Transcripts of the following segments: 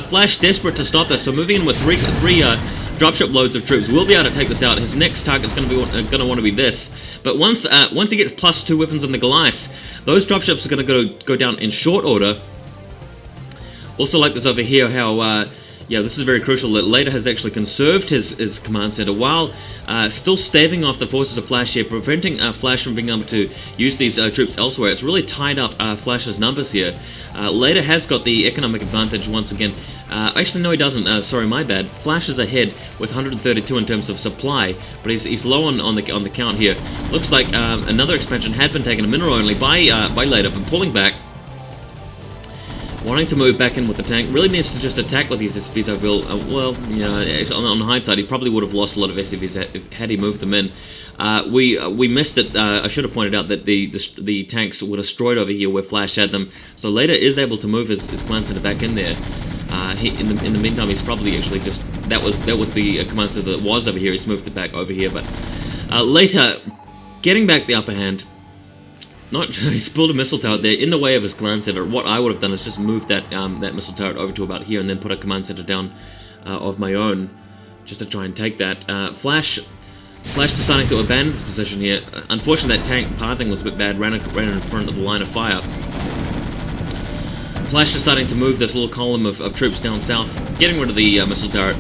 Flash desperate to stop this, so moving in with three dropship loads of troops will be able to take this out. His next target is going to want to be this. But once he gets +2 weapons on the Goliath, those dropships are going to go down in short order. Also, like this over here, how yeah, this is very crucial that Leta has actually conserved his command center while still staving off the forces of Flash here, preventing Flash from being able to use these troops elsewhere. It's really tied up Flash's numbers here. Leta has got the economic advantage once again. Actually, no, he doesn't. Sorry, my bad. Flash is ahead with 132 in terms of supply, but he's low on the count here. Looks like another expansion had been taken, a mineral only, by Leta, but pulling back. Wanting to move back in with the tank, really needs to just attack with these SCVs, I feel. Well, yeah, on hindsight, he probably would have lost a lot of SCVs had he moved them in. We missed it. I should have pointed out that the tanks were destroyed over here where Flash had them. So Leta is able to move his command center back in there. In the meantime, he's probably actually just that was the command center that was over here. He's moved it back over here, but Leta getting back the upper hand. He spilled a missile turret there in the way of his command center. What I would have done is just move that missile turret over to about here and then put a command center down of my own just to try and take that. Flash deciding to abandon this position here. Unfortunately, that tank pathing was a bit bad, ran in front of the line of fire. Flash deciding to move this little column of troops down south, getting rid of the missile turret.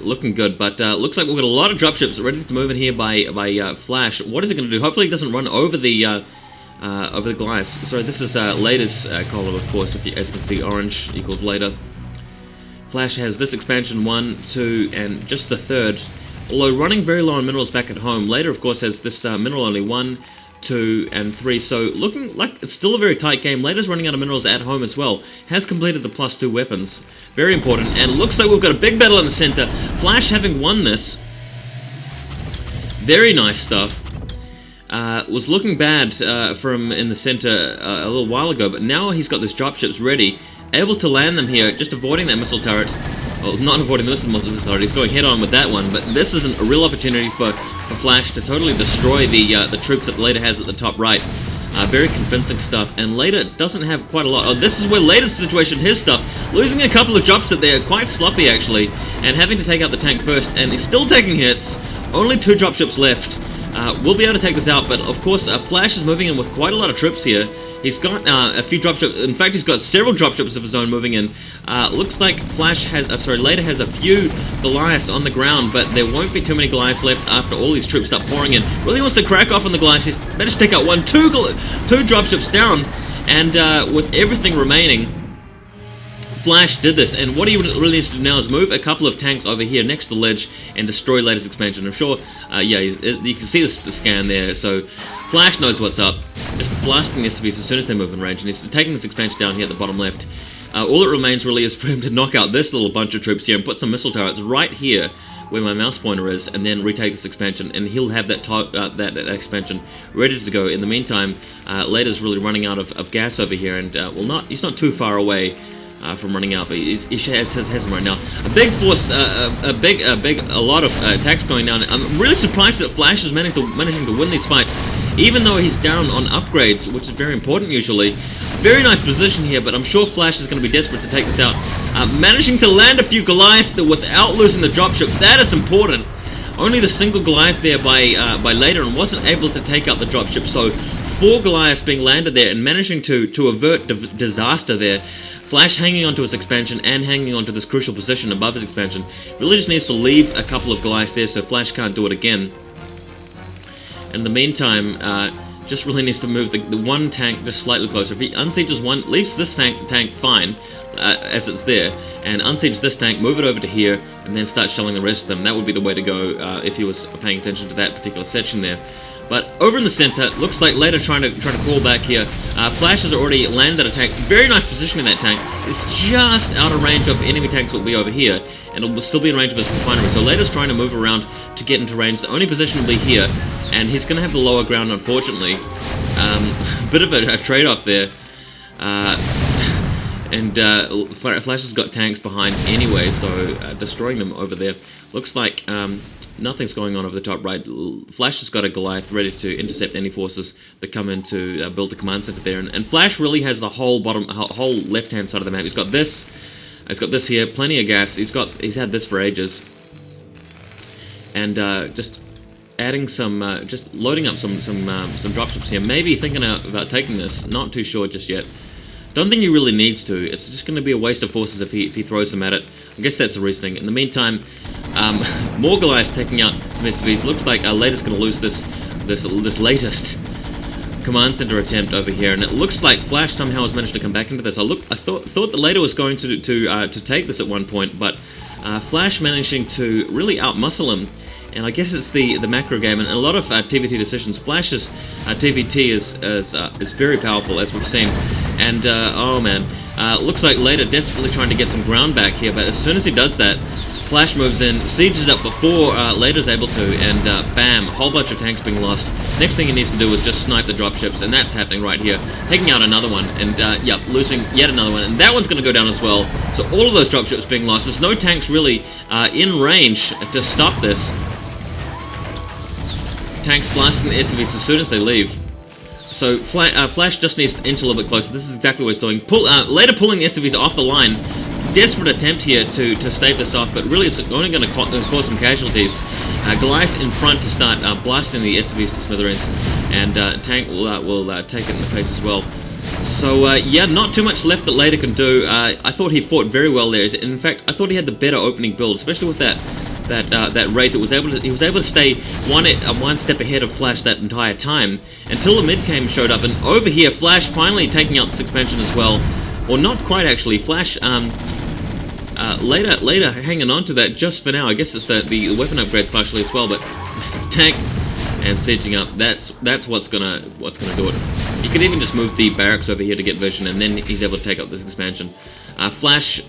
Looking good, but looks like we've got a lot of dropships ready to move in here by Flash. What is it going to do? Hopefully it doesn't run over the Goliath. Sorry, this is Leta's column, of course. As you can see, orange equals Leta. Flash has this expansion 1, 2, and just the third. Although running very low on minerals back at home, Leta, of course, has this mineral only 1, 2, and 3. So looking like it's still a very tight game. Leta's running out of minerals at home as well. Has completed the +2 weapons. Very important. And looks like we've got a big battle in the center. Flash having won this. Very nice stuff. Was looking bad from in the center a little while ago, but now he's got these dropships ready, able to land them here, just avoiding that missile turret. Well, not avoiding the missile turret, he's going head on with that one, but this is a real opportunity for Flash to totally destroy the troops that Leta has at the top right. Very convincing stuff, and Leta doesn't have quite a lot. Oh, this is where Leta's situation, his stuff, losing a couple of dropships there, quite sloppy actually, and having to take out the tank first, and he's still taking hits. Only 2 dropships left. We'll be able to take this out, but of course Flash is moving in with quite a lot of troops here. He's got a few dropships. In fact, he's got several dropships of his own moving in. Looks like Leta has a few Goliaths on the ground, but there won't be too many Goliaths left after all these troops start pouring in. Really wants to crack off on the Goliaths. He's managed to take out two dropships down, and with everything remaining, Flash did this, and what he really needs to do now is move a couple of tanks over here next to the ledge and destroy Leta's expansion. I'm sure, yeah, you can see the scan there, so Flash knows what's up. Just blasting the SCVs as soon as they move in range, and he's taking this expansion down here at the bottom left. All that remains really is for him to knock out this little bunch of troops here and put some missile turrets right here where my mouse pointer is, and then retake this expansion, and he'll have that expansion ready to go. In the meantime, Leta's really running out of gas over here, and he's not too far away from running out, but he has him right now. A big force, a lot of attacks going down. I'm really surprised that Flash is managing to win these fights, even though he's down on upgrades, which is very important usually. Very nice position here, but I'm sure Flash is going to be desperate to take this out. Managing to land a few Goliaths without losing the dropship, that is important. Only the single Goliath there by Leta, and wasn't able to take out the dropship, so 4 Goliaths being landed there and managing to avert disaster there. Flash hanging onto his expansion and hanging onto this crucial position above his expansion. Really just needs to leave a couple of Goliaths there so Flash can't do it again. In the meantime, just really needs to move the one tank just slightly closer. If he unsieges one, leaves this tank fine as it's there, and unsiege this tank, move it over to here, and then start shelling the rest of them. That would be the way to go if he was paying attention to that particular section there. But over in the center, looks like Leta trying to crawl back here. Flash has already landed a tank. Very nice position in that tank. It's just out of range of enemy tanks that will be over here, and it will still be in range of his refinery. So Leta's trying to move around to get into range. The only position will be here, and he's going to have the lower ground, unfortunately. Bit of a trade-off there. And Flash has got tanks behind anyway, so destroying them over there. Looks like Nothing's going on over the top right. Flash has got a Goliath ready to intercept any forces that come in to build the command center there. And Flash really has the whole whole left-hand side of the map. He's got this. He's got this here. Plenty of gas. He's had this for ages. And just adding some, just loading up some dropships here. Maybe thinking about taking this. Not too sure just yet. Don't think he really needs to. It's just going to be a waste of forces if he throws them at it. I guess that's the reasoning. In the meantime, more Goliaths taking out some SCVs. Looks like Leta's going to lose this latest command center attempt over here, and it looks like Flash somehow has managed to come back into this. I thought that Leta was going to take this at one point, but Flash managing to really outmuscle him. And I guess it's the macro game, and a lot of TVT decisions. Flash's TVT is very powerful, as we've seen. And oh man, looks like Leta desperately trying to get some ground back here. But as soon as he does that, Flash moves in, sieges up before Leta's able to, and bam, a whole bunch of tanks being lost. Next thing he needs to do is just snipe the dropships, and that's happening right here. Taking out another one, and yep, losing yet another one, and that one's going to go down as well. So all of those dropships being lost. There's no tanks really in range to stop this. Tanks blasting the SCVs as soon as they leave. So Flash just needs to inch a little bit closer. This is exactly what he's doing. Leta pulling the SCVs off the line. Desperate attempt here to stave this off, but really it's only going to cause some casualties. Goliath in front to start blasting the SCVs to smithereens, and Tank will take it in the face as well. So yeah, not too much left that Leta can do. I thought he fought very well there. In fact, I thought he had the better opening build, especially with that Wraith. He was able to stay one step ahead of Flash that entire time until the mid game showed up, and over here Flash finally taking out this expansion as well. Or not quite actually. Flash Leta hanging on to that just for now. I guess it's the weapon upgrades partially as well, but tank and sieging up. That's what's gonna do it. You could even just move the barracks over here to get vision, and then he's able to take up this expansion. Flash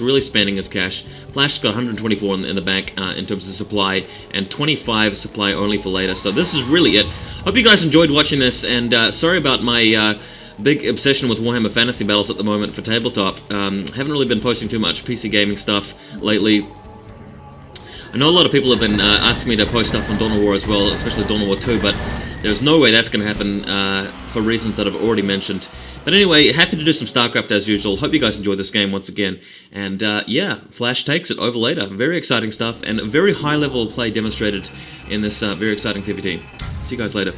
really spending his cash. Flash's got 124 in the bank in terms of supply, and 25 supply only for Leta. So this is really it. Hope you guys enjoyed watching this, and sorry about my big obsession with Warhammer Fantasy Battles at the moment for tabletop. Haven't really been posting too much PC gaming stuff lately. I know a lot of people have been asking me to post stuff on Dawn of War as well, especially Dawn of War 2, but there's no way that's going to happen for reasons that I've already mentioned. But anyway, happy to do some StarCraft as usual. Hope you guys enjoyed this game once again. And yeah, Flash takes it over Leta. Very exciting stuff, and a very high level of play demonstrated in this very exciting TVT. See you guys later.